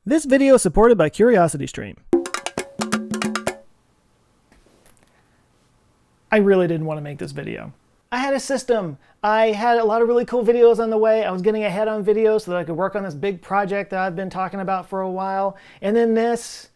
This video is supported by CuriosityStream. I really didn't want to make this video. I had a system. I had a lot of really cool videos on the way. I was getting ahead on videos so that I could work on this big project that I've been talking about for a while. And then this.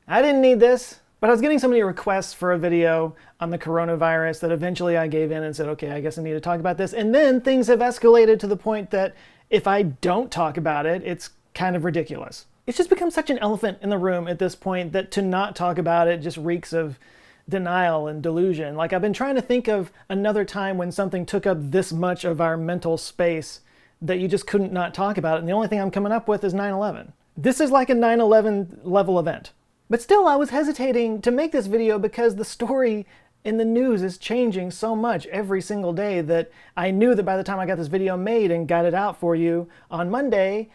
I didn't need this, but I was getting so many requests for a video on the coronavirus that eventually I gave in and said, okay, I guess I need to talk about this. And then things have escalated to the point that if I don't talk about it, it's kind of ridiculous. It's just become such an elephant in the room at this point that to not talk about it just reeks of denial and delusion. Like, I've been trying to think of another time when something took up this much of our mental space that you just couldn't not talk about it. And the only thing I'm coming up with is 9/11. This is like a 9/11 level event. But still, I was hesitating to make this video because the story in the news is changing so much every single day that I knew that by the time I got this video made and got it out for you on Monday,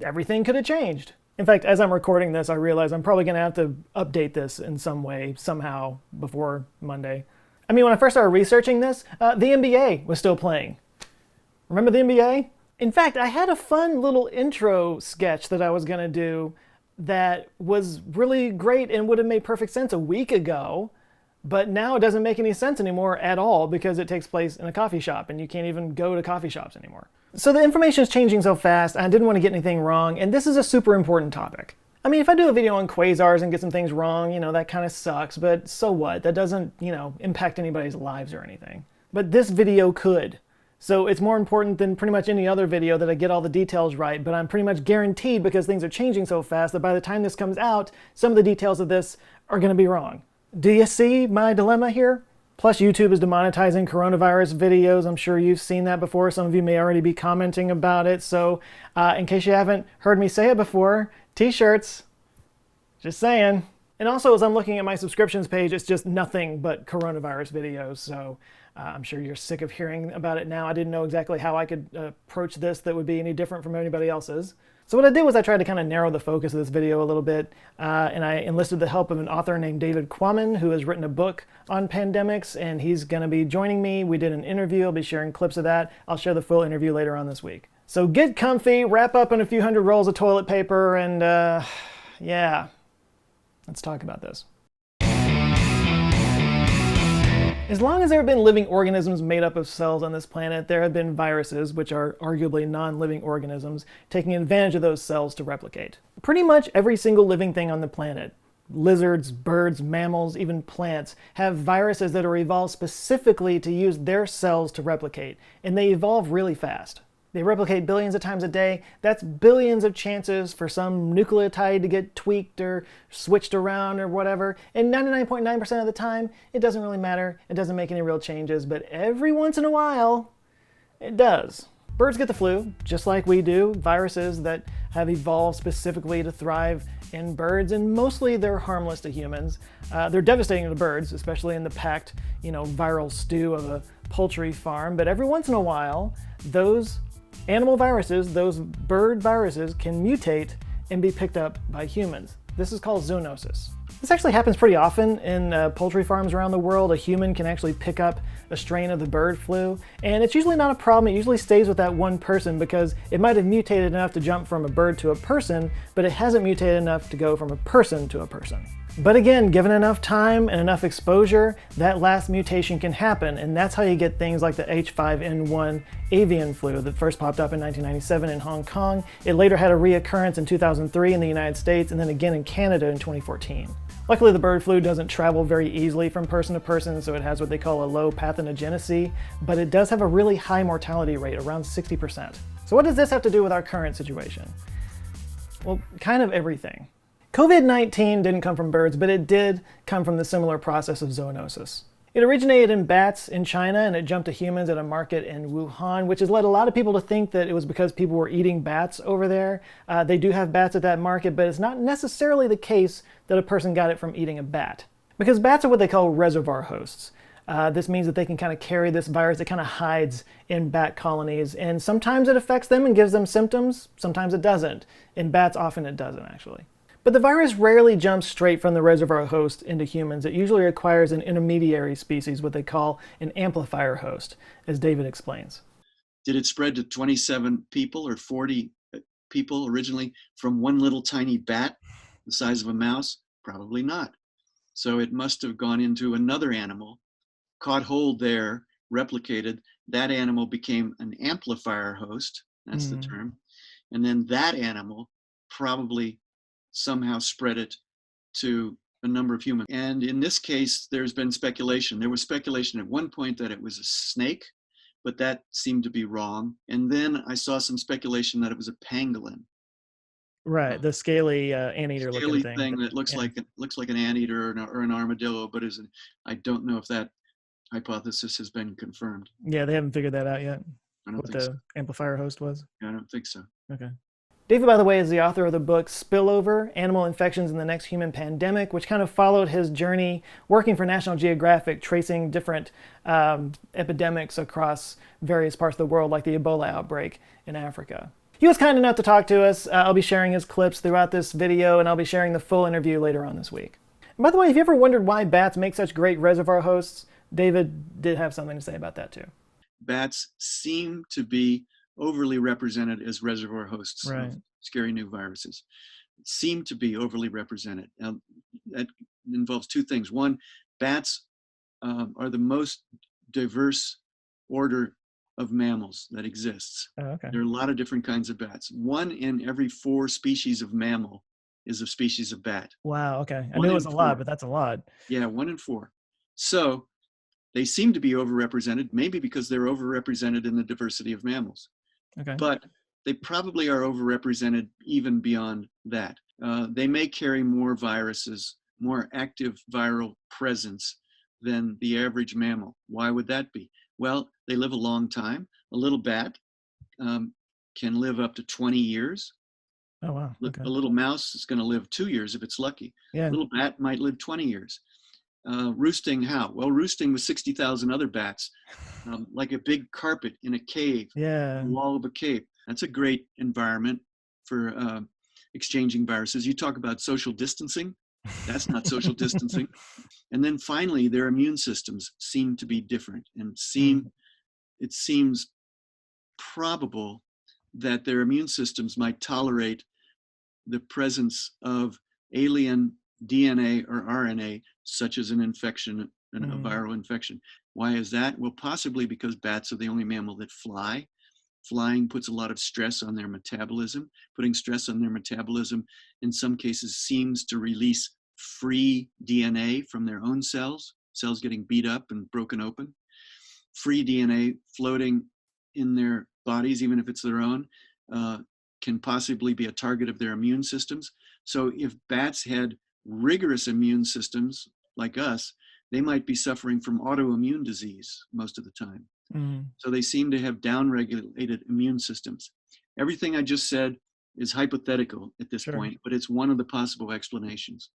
everything could have changed. In fact, as I'm recording this, I realize I'm probably going to have to update this in some way, somehow, before Monday. I mean, when I first started researching this, the NBA was still playing. Remember the NBA? In fact, I had a fun little intro sketch that I was going to do that was really great and would have made perfect sense a week ago, but now it doesn't make any sense anymore at all because it takes place in a coffee shop and you can't even go to coffee shops anymore. So the information is changing so fast, I didn't want to get anything wrong, and this is a super important topic. I mean, if I do a video on quasars and get some things wrong, that kind of sucks, but so what? That doesn't, impact anybody's lives or anything. But this video could. So it's more important than pretty much any other video that I get all the details right, but I'm pretty much guaranteed because things are changing so fast that by the time this comes out, some of the details of this are going to be wrong. Do you see my dilemma here? Plus, YouTube is demonetizing coronavirus videos. I'm sure you've seen that before. Some of you may already be commenting about it. So in case you haven't heard me say it before, t-shirts, just saying. And also, as I'm looking at my subscriptions page, it's just nothing but coronavirus videos. So I'm sure you're sick of hearing about it now. I didn't know exactly how I could approach this that would be any different from anybody else's. So what I did was I tried to kind of narrow the focus of this video a little bit, and I enlisted the help of an author named David Quammen, who has written a book on pandemics, and he's going to be joining me. We did an interview. I'll be sharing clips of that. I'll share the full interview later on this week. So get comfy, wrap up in a few hundred rolls of toilet paper, and yeah, let's talk about this. As long as there have been living organisms made up of cells on this planet, there have been viruses, which are arguably non-living organisms, taking advantage of those cells to replicate. Pretty much every single living thing on the planet, lizards, birds, mammals, even plants, have viruses that are evolved specifically to use their cells to replicate, and they evolve really fast. They replicate billions of times a day. That's billions of chances for some nucleotide to get tweaked or switched around or whatever. And 99.9% of the time, it doesn't really matter. It doesn't make any real changes, but every once in a while, it does. Birds get the flu, just like we do. Viruses that have evolved specifically to thrive in birds, and mostly they're harmless to humans. They're devastating to birds, especially in the packed, viral stew of a poultry farm. But every once in a while, those animal viruses, those bird viruses, can mutate and be picked up by humans. This is called zoonosis. This actually happens pretty often in poultry farms around the world. A human can actually pick up a strain of the bird flu, and it's usually not a problem. It usually stays with that one person because it might have mutated enough to jump from a bird to a person, but it hasn't mutated enough to go from a person to a person. But again, given enough time and enough exposure, that last mutation can happen, and that's how you get things like the H5N1 avian flu that first popped up in 1997 in Hong Kong. It later had a reoccurrence in 2003 in the United States, and then again in Canada in 2014. Luckily, the bird flu doesn't travel very easily from person to person, so it has what they call a low pathogenicity, but it does have a really high mortality rate, around 60%. So what does this have to do with our current situation? Well, kind of everything. COVID-19 didn't come from birds, but it did come from the similar process of zoonosis. It originated in bats in China, and it jumped to humans at a market in Wuhan, which has led a lot of people to think that it was because people were eating bats over there. They do have bats at that market, but it's not necessarily the case that a person got it from eating a bat. Because bats are what they call reservoir hosts. This means that they can kind of carry this virus that kind of hides in bat colonies, and sometimes it affects them and gives them symptoms, sometimes it doesn't. In bats, often it doesn't, actually. But the virus rarely jumps straight from the reservoir host into humans. It usually requires an intermediary species, what they call an amplifier host, as David explains. Did it spread to 27 people or 40 people originally from one little tiny bat the size of a mouse? Probably not. So it must have gone into another animal, caught hold there, replicated. That animal became an amplifier host. That's the term. And then that animal probably somehow spread it to a number of humans. And in this case, there's been speculation. There was speculation at one point that it was a snake, but that seemed to be wrong. And then I saw some speculation that it was a pangolin. Right, the scaly anteater looking thing. That looks like an anteater or an armadillo, but I don't know if that hypothesis has been confirmed. Yeah, they haven't figured that out yet. I don't what think the so. amplifier host was. I don't think so. Okay. David, by the way, is the author of the book Spillover, Animal Infections in the Next Human Pandemic, which kind of followed his journey working for National Geographic, tracing different epidemics across various parts of the world, like the Ebola outbreak in Africa. He was kind enough to talk to us. I'll be sharing his clips throughout this video, and I'll be sharing the full interview later on this week. And by the way, have you ever wondered why bats make such great reservoir hosts? David did have something to say about that too. Bats seem to be overly represented as reservoir hosts of scary new viruses. Seem to be overly represented. Now, that involves two things. One, bats are the most diverse order of mammals that exists. Oh, okay. There are a lot of different kinds of bats. 1 in every 4 species of mammal is a species of bat. Wow, okay. I knew it was a lot, but that's a lot. Yeah, 1 in 4. So they seem to be overrepresented, maybe because they're overrepresented in the diversity of mammals. Okay. But they probably are overrepresented even beyond that. They may carry more viruses, more active viral presence than the average mammal. Why would that be? Well, they live a long time. A little bat can live up to 20 years. Oh, wow. Okay. A little mouse is going to live 2 years if it's lucky. Yeah. A little bat might live 20 years. Roosting, how? Well, roosting with 60,000 other bats, like a big carpet in a cave, yeah, the wall of a cave. That's a great environment for exchanging viruses. You talk about social distancing. That's not social distancing. And then finally, their immune systems seem to be different, and it seems probable that their immune systems might tolerate the presence of alien DNA or RNA, such as an infection, a viral infection. Why is that? Well, possibly because bats are the only mammal that fly. Flying puts a lot of stress on their metabolism. Putting stress on their metabolism, in some cases, seems to release free DNA from their own cells getting beat up and broken open. Free DNA floating in their bodies, even if it's their own, can possibly be a target of their immune systems. So if bats had rigorous immune systems like us, they might be suffering from autoimmune disease most of the time. So they seem to have downregulated immune systems. Everything I just said is hypothetical at this point, but it's one of the possible explanations.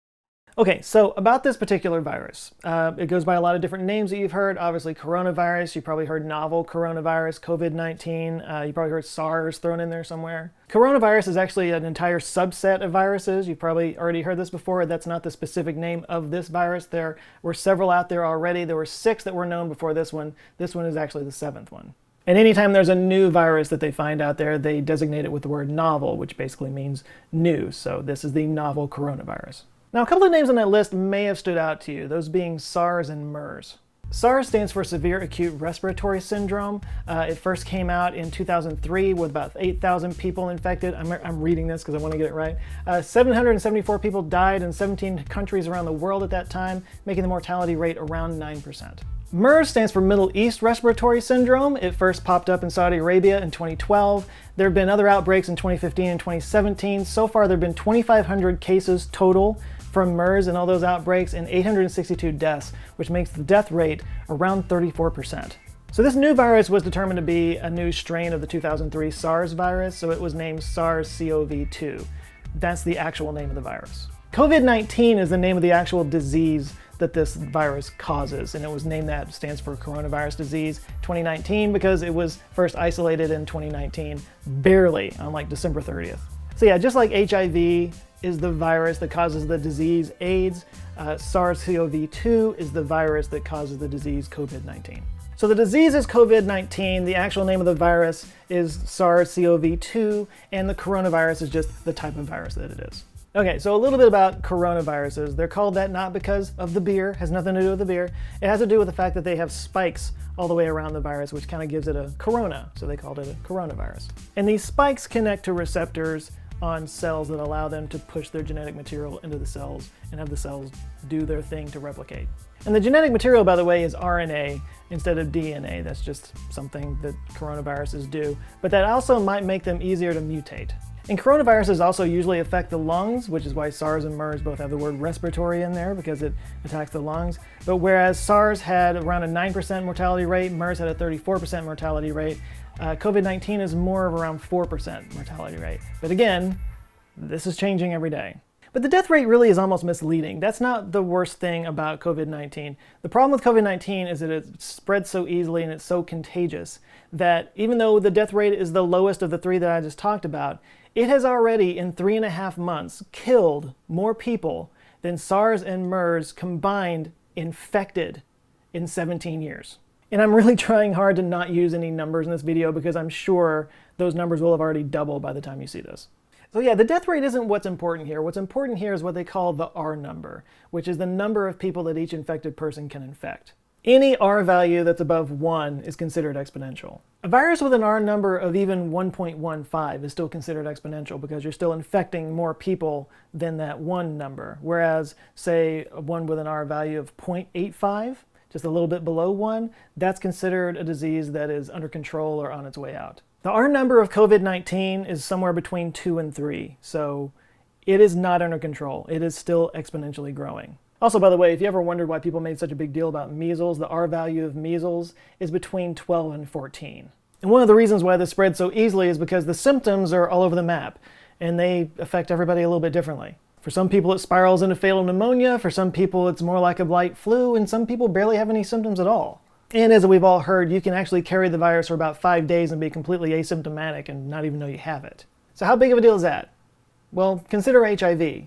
Okay, so about this particular virus, it goes by a lot of different names that you've heard. Obviously, coronavirus. You probably heard novel coronavirus, COVID-19. You probably heard SARS thrown in there somewhere. Coronavirus is actually an entire subset of viruses. You've probably already heard this before. That's not the specific name of this virus. There were several out there already. There were 6 that were known before this one. This one is actually the 7th one. And anytime there's a new virus that they find out there, they designate it with the word novel, which basically means new. So this is the novel coronavirus. Now, a couple of names on that list may have stood out to you, those being SARS and MERS. SARS stands for Severe Acute Respiratory Syndrome. It first came out in 2003 with about 8,000 people infected. I'm reading this because I want to get it right. 774 people died in 17 countries around the world at that time, making the mortality rate around 9%. MERS stands for Middle East Respiratory Syndrome. It first popped up in Saudi Arabia in 2012. There have been other outbreaks in 2015 and 2017. So far, there have been 2,500 cases total from MERS and all those outbreaks, and 862 deaths, which makes the death rate around 34%. So this new virus was determined to be a new strain of the 2003 SARS virus, so it was named SARS-CoV-2. That's the actual name of the virus. COVID-19 is the name of the actual disease that this virus causes, and it was named that. It stands for Coronavirus Disease 2019 because it was first isolated in 2019, barely, on like December 30th. So yeah, just like HIV is the virus that causes the disease AIDS, SARS-CoV-2 is the virus that causes the disease COVID-19. So the disease is COVID-19, the actual name of the virus is SARS-CoV-2, and the coronavirus is just the type of virus that it is. Okay, so a little bit about coronaviruses. They're called that not because of the beer, has nothing to do with the beer. It has to do with the fact that they have spikes all the way around the virus, which kind of gives it a corona, so they called it a coronavirus. And these spikes connect to receptors on cells that allow them to push their genetic material into the cells and have the cells do their thing to replicate. And the genetic material, by the way, is RNA instead of DNA. That's just something that coronaviruses do, but that also might make them easier to mutate. And coronaviruses also usually affect the lungs, which is why SARS and MERS both have the word respiratory in there because it attacks the lungs. But whereas SARS had around a 9% mortality rate, MERS had a 34% mortality rate, COVID-19 is more of around 4% mortality rate. But again, this is changing every day. But the death rate really is almost misleading. That's not the worst thing about COVID-19. The problem with COVID-19 is that it spreads so easily and it's so contagious that even though the death rate is the lowest of the three that I just talked about, it has already in 3.5 months killed more people than SARS and MERS combined infected in 17 years. And I'm really trying hard to not use any numbers in this video because I'm sure those numbers will have already doubled by the time you see this. So yeah, the death rate isn't what's important here. What's important here is what they call the R number, which is the number of people that each infected person can infect. Any R value that's above 1 is considered exponential. A virus with an R number of even 1.15 is still considered exponential because you're still infecting more people than that 1 number. Whereas, say, one with an R value of 0.85, just a little bit below 1, that's considered a disease that is under control or on its way out. The R number of COVID-19 is somewhere between 2 and 3, so it is not under control. It is still exponentially growing. Also, by the way, if you ever wondered why people made such a big deal about measles, the R value of measles is between 12 and 14. And one of the reasons why this spreads so easily is because the symptoms are all over the map, and they affect everybody a little bit differently. For some people, it spirals into fatal pneumonia. For some people, it's more like a light flu, and some people barely have any symptoms at all. And as we've all heard, you can actually carry the virus for about 5 days and be completely asymptomatic and not even know you have it. So how big of a deal is that? Well, consider HIV.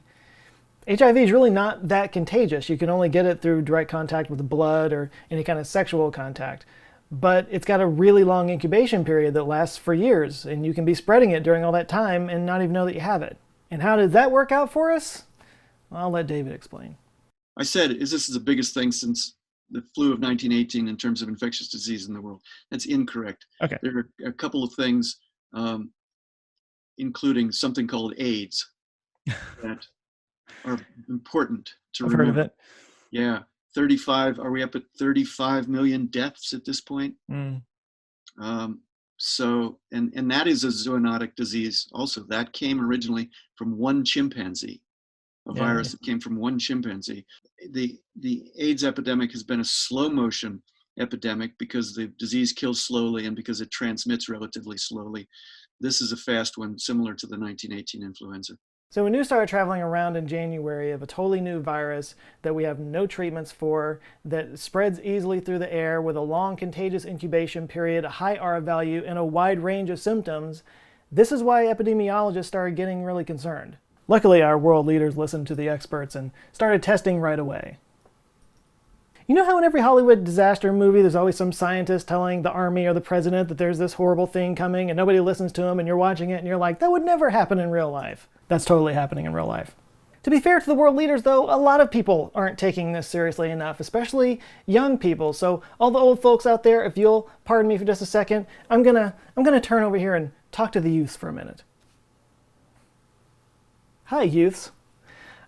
HIV is really not that contagious. You can only get it through direct contact with blood or any kind of sexual contact. But it's got a really long incubation period that lasts for years, and you can be spreading it during all that time and not even know that you have it. And how did that work out for us? Well, I'll let David explain. I said, this is the biggest thing since the flu of 1918 in terms of infectious disease in the world. That's incorrect. Okay. There are a couple of things, including something called AIDS, that are important to remember. Heard of it. Yeah. 35, are we up at 35 million deaths at this point? So, and that is a zoonotic disease also. That came originally from one chimpanzee, a virus that came from one chimpanzee. The AIDS epidemic has been a slow motion epidemic because the disease kills slowly and because it transmits relatively slowly. This is a fast one, similar to the 1918 influenza. So when news started traveling around in January of a totally new virus that we have no treatments for, that spreads easily through the air with a long contagious incubation period, a high R value, and a wide range of symptoms, this is why epidemiologists started getting really concerned. Luckily, our world leaders listened to the experts and started testing right away. You know how in every Hollywood disaster movie there's always some scientist telling the army or the president that there's this horrible thing coming and nobody listens to him and you're watching it and you're like, that would never happen in real life. That's totally happening in real life. To be fair to the world leaders though, a lot of people aren't taking this seriously enough, especially young people. So all the old folks out there, if you'll pardon me for just a second, I'm gonna turn over here and talk to the youths for a minute. Hi youths.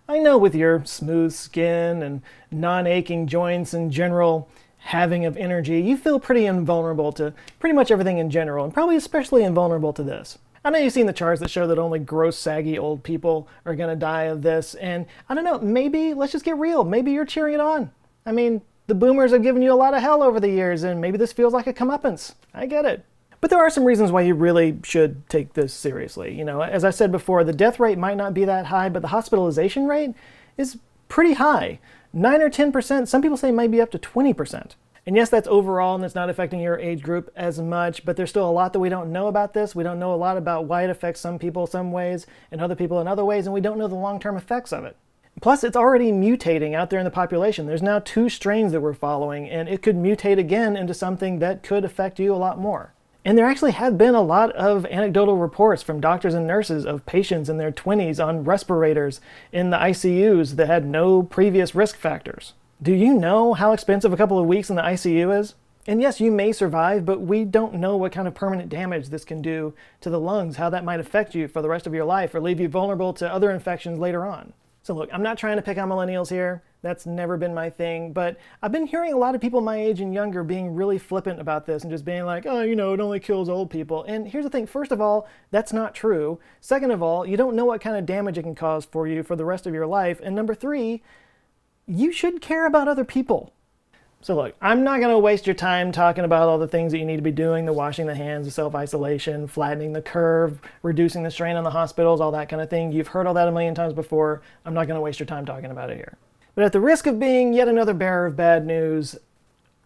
I know with your smooth skin and non-aching joints and general having of energy, you feel pretty invulnerable to pretty much everything in general, and probably especially invulnerable to this. I know you've seen the charts that show that only gross, saggy old people are going to die of this, and I don't know, maybe, let's just get real, maybe you're cheering it on. I mean, the boomers have given you a lot of hell over the years, and maybe this feels like a comeuppance. I get it. But there are some reasons why you really should take this seriously. You know, as I said before, the death rate might not be that high, but the hospitalization rate is pretty high. 9 or 10%, some people say might be up to 20%. And yes, that's overall, and it's not affecting your age group as much, but there's still a lot that we don't know about this. We don't know a lot about why it affects some people some ways and other people in other ways, and we don't know the long-term effects of it. Plus, it's already mutating out there in the population. There's now 2 strains that we're following, and it could mutate again into something that could affect you a lot more. And there actually have been a lot of anecdotal reports from doctors and nurses of patients in their 20s on respirators in the ICUs that had no previous risk factors. Do you know how expensive a couple of weeks in the ICU is? And yes, you may survive, but we don't know what kind of permanent damage this can do to the lungs, how that might affect you for the rest of your life or leave you vulnerable to other infections later on. So look, I'm not trying to pick on millennials here. That's never been my thing, but I've been hearing a lot of people my age and younger being really flippant about this and just being like, oh, it only kills old people. And here's the thing, first of all, that's not true. Second of all, you don't know what kind of damage it can cause for you for the rest of your life. And number 3, you should care about other people. So look, I'm not going to waste your time talking about all the things that you need to be doing, the washing the hands, the self-isolation, flattening the curve, reducing the strain on the hospitals, all that kind of thing. You've heard all that a million times before. I'm not going to waste your time talking about it here. But at the risk of being yet another bearer of bad news,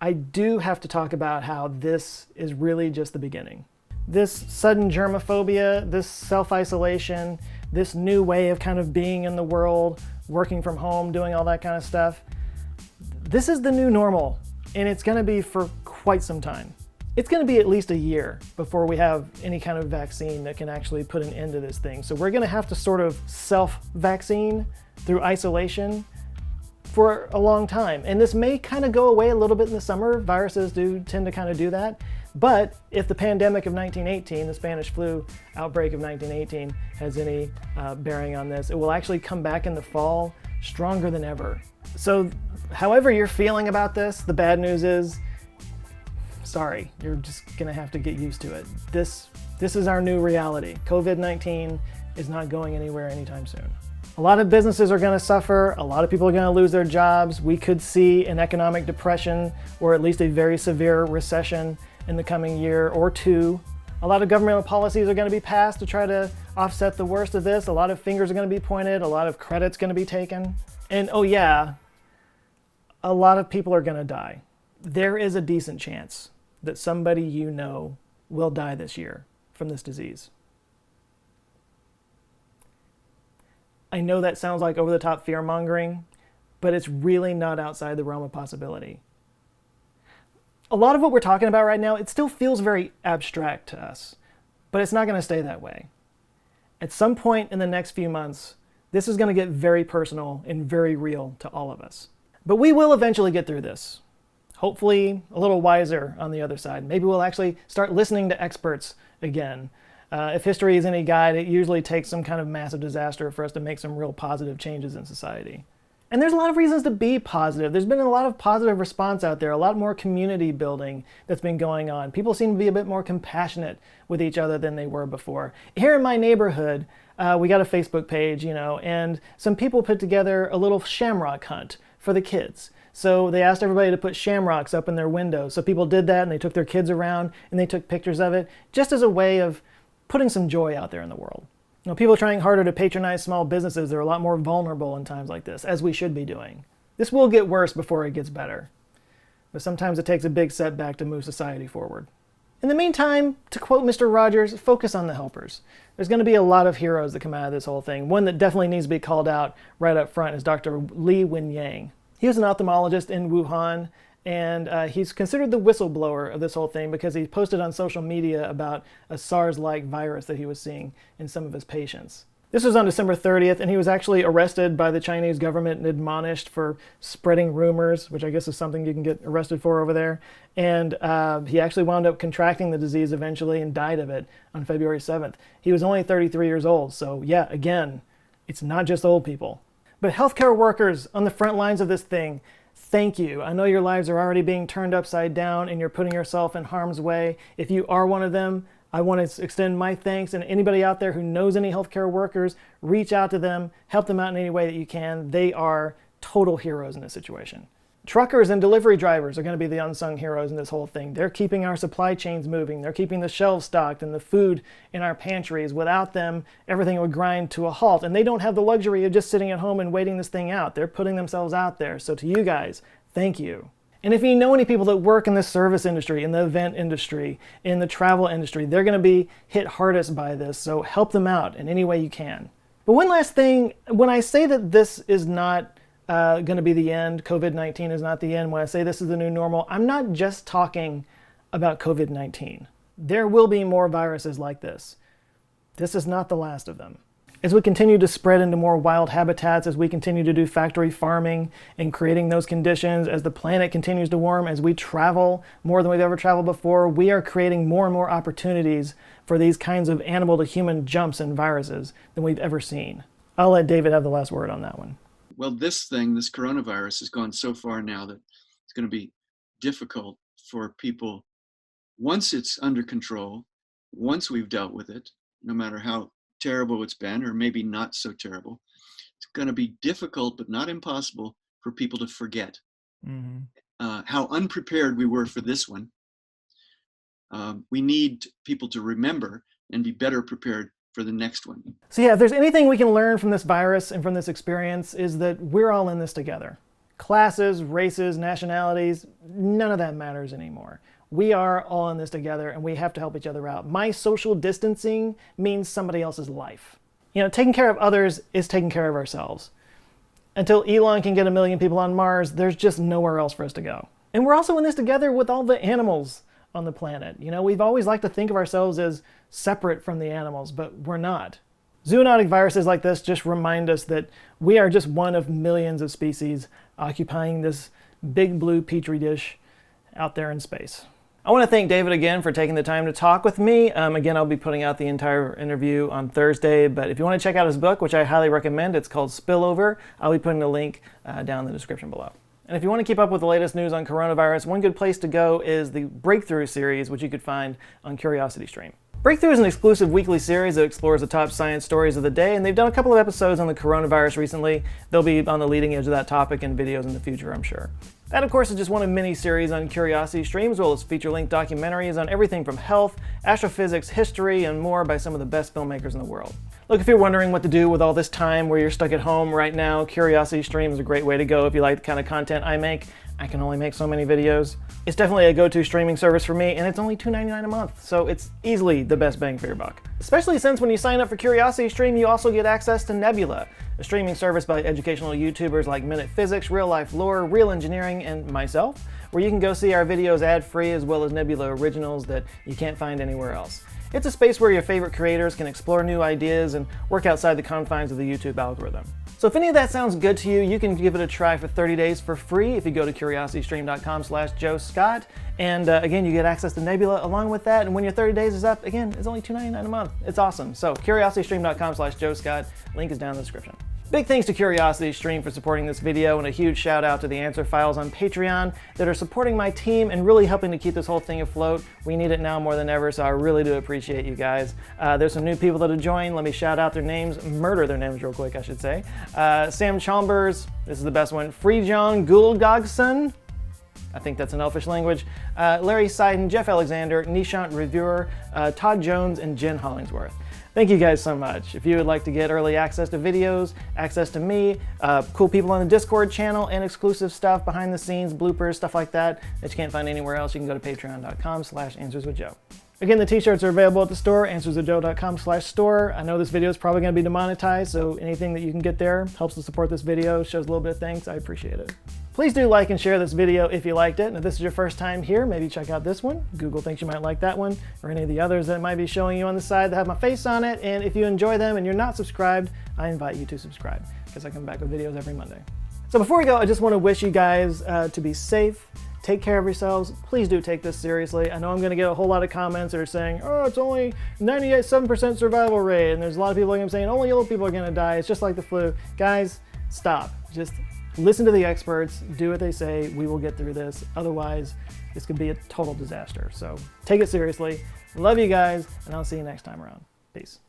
I do have to talk about how this is really just the beginning. This sudden germophobia, this self-isolation, this new way of kind of being in the world, working from home, doing all that kind of stuff, this is the new normal, and it's going to be for quite some time. It's going to be at least a year before we have any kind of vaccine that can actually put an end to this thing. So we're going to have to sort of self-vaccine through isolation for a long time. And this may kind of go away a little bit in the summer. Viruses do tend to kind of do that. But if the pandemic of 1918, the Spanish flu outbreak of 1918, has any bearing on this, it will actually come back in the fall stronger than ever. So however you're feeling about this, the bad news is, sorry, you're just gonna have to get used to it. This is our new reality. COVID-19 is not going anywhere anytime soon. A lot of businesses are gonna suffer, a lot of people are gonna lose their jobs. We could see an economic depression or at least a very severe recession in the coming year or 2. A lot of governmental policies are gonna be passed to try to offset the worst of this. A lot of fingers are gonna be pointed, a lot of credit's gonna be taken. And oh yeah, a lot of people are gonna die. There is a decent chance that somebody you know will die this year from this disease. I know that sounds like over-the-top fear-mongering, but it's really not outside the realm of possibility. A lot of what we're talking about right now, it still feels very abstract to us, but it's not gonna stay that way. At some point in the next few months, this is gonna get very personal and very real to all of us. But we will eventually get through this. Hopefully a little wiser on the other side. Maybe we'll actually start listening to experts again. If history is any guide, it usually takes some kind of massive disaster for us to make some real positive changes in society. And there's a lot of reasons to be positive. There's been a lot of positive response out there, a lot more community building that's been going on. People seem to be a bit more compassionate with each other than they were before. Here in my neighborhood, we got a Facebook page, and some people put together a little shamrock hunt for the kids. So they asked everybody to put shamrocks up in their windows. So people did that, and they took their kids around and they took pictures of it just as a way of putting some joy out there in the world. People are trying harder to patronize small businesses. They're a lot more vulnerable in times like this, as we should be doing. This will get worse before it gets better. But sometimes it takes a big setback to move society forward. In the meantime, to quote Mr. Rogers, focus on the helpers. There's going to be a lot of heroes that come out of this whole thing. One that definitely needs to be called out right up front is Dr. Li Wenyang. He was an ophthalmologist in Wuhan, and he's considered the whistleblower of this whole thing because he posted on social media about a SARS-like virus that he was seeing in some of his patients. This was on December 30th, and he was actually arrested by the Chinese government and admonished for spreading rumors, which I guess is something you can get arrested for over there. And he actually wound up contracting the disease eventually and died of it on February 7th. He was only 33 years old, so yeah, again, it's not just old people. But healthcare workers on the front lines of this thing, thank you. I know your lives are already being turned upside down and you're putting yourself in harm's way. If you are one of them, I want to extend my thanks, and anybody out there who knows any healthcare workers, reach out to them, help them out in any way that you can. They are total heroes in this situation. Truckers and delivery drivers are going to be the unsung heroes in this whole thing. They're keeping our supply chains moving. They're keeping the shelves stocked and the food in our pantries. Without them, everything would grind to a halt. And they don't have the luxury of just sitting at home and waiting this thing out. They're putting themselves out there. So to you guys, thank you. And if you know any people that work in the service industry, in the event industry, in the travel industry, they're going to be hit hardest by this. So help them out in any way you can. But one last thing, when I say that this is not going to be the end, COVID-19 is not the end, when I say this is the new normal, I'm not just talking about COVID-19. There will be more viruses like this. This is not the last of them. As we continue to spread into more wild habitats, as we continue to do factory farming and creating those conditions, as the planet continues to warm, as we travel more than we've ever traveled before, we are creating more and more opportunities for these kinds of animal to human jumps in viruses than we've ever seen. I'll let David have the last word on that one. Well, this coronavirus has gone so far now that it's going to be difficult for people, once it's under control, once we've dealt with it, no matter how terrible it's been, or maybe not so terrible, it's going to be difficult but not impossible for people to forget how unprepared we were for this one. We need people to remember and be better prepared for the next one. So yeah, if there's anything we can learn from this virus and from this experience, is that we're all in this together. Classes, races, nationalities, none of that matters anymore. We are all in this together, and we have to help each other out. My social distancing means somebody else's life. You know, taking care of others is taking care of ourselves. Until Elon can get 1 million people on Mars, there's just nowhere else for us to go. And we're also in this together with all the animals on the planet. You know, we've always liked to think of ourselves as separate from the animals, but we're not. Zoonotic viruses like this just remind us that we are just one of millions of species occupying this big blue petri dish out there in space. I want to thank David again for taking the time to talk with me. Again, I'll be putting out the entire interview on Thursday, but if you want to check out his book, which I highly recommend, it's called Spillover. I'll be putting a link down in the description below. And if you want to keep up with the latest news on coronavirus, one good place to go is the Breakthrough series, which you could find on CuriosityStream. Breakthrough is an exclusive weekly series that explores the top science stories of the day, and they've done a couple of episodes on the coronavirus recently. They'll be on the leading edge of that topic in videos in the future, I'm sure. That, of course, is just one of many series on CuriosityStream, as well as feature-length documentaries on everything from health, astrophysics, history, and more by some of the best filmmakers in the world. Look, if you're wondering what to do with all this time where you're stuck at home right now, CuriosityStream is a great way to go if you like the kind of content I make. I can only make so many videos. It's definitely a go-to streaming service for me, and it's only $2.99 a month, so it's easily the best bang for your buck. Especially since when you sign up for CuriosityStream, you also get access to Nebula, a streaming service by educational YouTubers like Minute Physics, Real Life Lore, Real Engineering, and myself, where you can go see our videos ad-free as well as Nebula originals that you can't find anywhere else. It's a space where your favorite creators can explore new ideas and work outside the confines of the YouTube algorithm. So if any of that sounds good to you, you can give it a try for 30 days for free if you go to curiositystream.com/joescott. And again, you get access to Nebula along with that. And when your 30 days is up, again, it's only $2.99 a month. It's awesome. So curiositystream.com/joescott. Link is down in the description. Big thanks to CuriosityStream for supporting this video, and a huge shout out to the Answer Files on Patreon that are supporting my team and really helping to keep this whole thing afloat. We need it now more than ever, so I really do appreciate you guys. There's some new people that have joined. Let me shout out their names, murder their names real quick, I should say. Sam Chalmers, this is the best one. Freejon Gulgogson, I think that's an Elfish language. Larry Seiden, Jeff Alexander, Nishant Reviewer, Todd Jones, and Jen Hollingsworth. Thank you guys so much. If you would like to get early access to videos, access to me, cool people on the Discord channel, and exclusive stuff behind the scenes, bloopers, stuff like that you can't find anywhere else, you can go to patreon.com/answerswithjoe. Again, the t-shirts are available at the store, answerswithjoe.com/store. I know this video is probably going to be demonetized, so anything that you can get there helps to support this video, shows a little bit of thanks. I appreciate it. Please do like and share this video if you liked it. And if this is your first time here, maybe check out this one. Google thinks you might like that one, or any of the others that might be showing you on the side that have my face on it. And if you enjoy them and you're not subscribed, I invite you to subscribe, because I come back with videos every Monday. So before we go, I just want to wish you guys to be safe. Take care of yourselves. Please do take this seriously. I know I'm going to get a whole lot of comments that are saying, oh, it's only 97% survival rate. And there's a lot of people like I'm saying, only old people are going to die. It's just like the flu. Guys, stop. Just listen to the experts. Do what they say. We will get through this. Otherwise, this could be a total disaster. So take it seriously. Love you guys, and I'll see you next time around. Peace.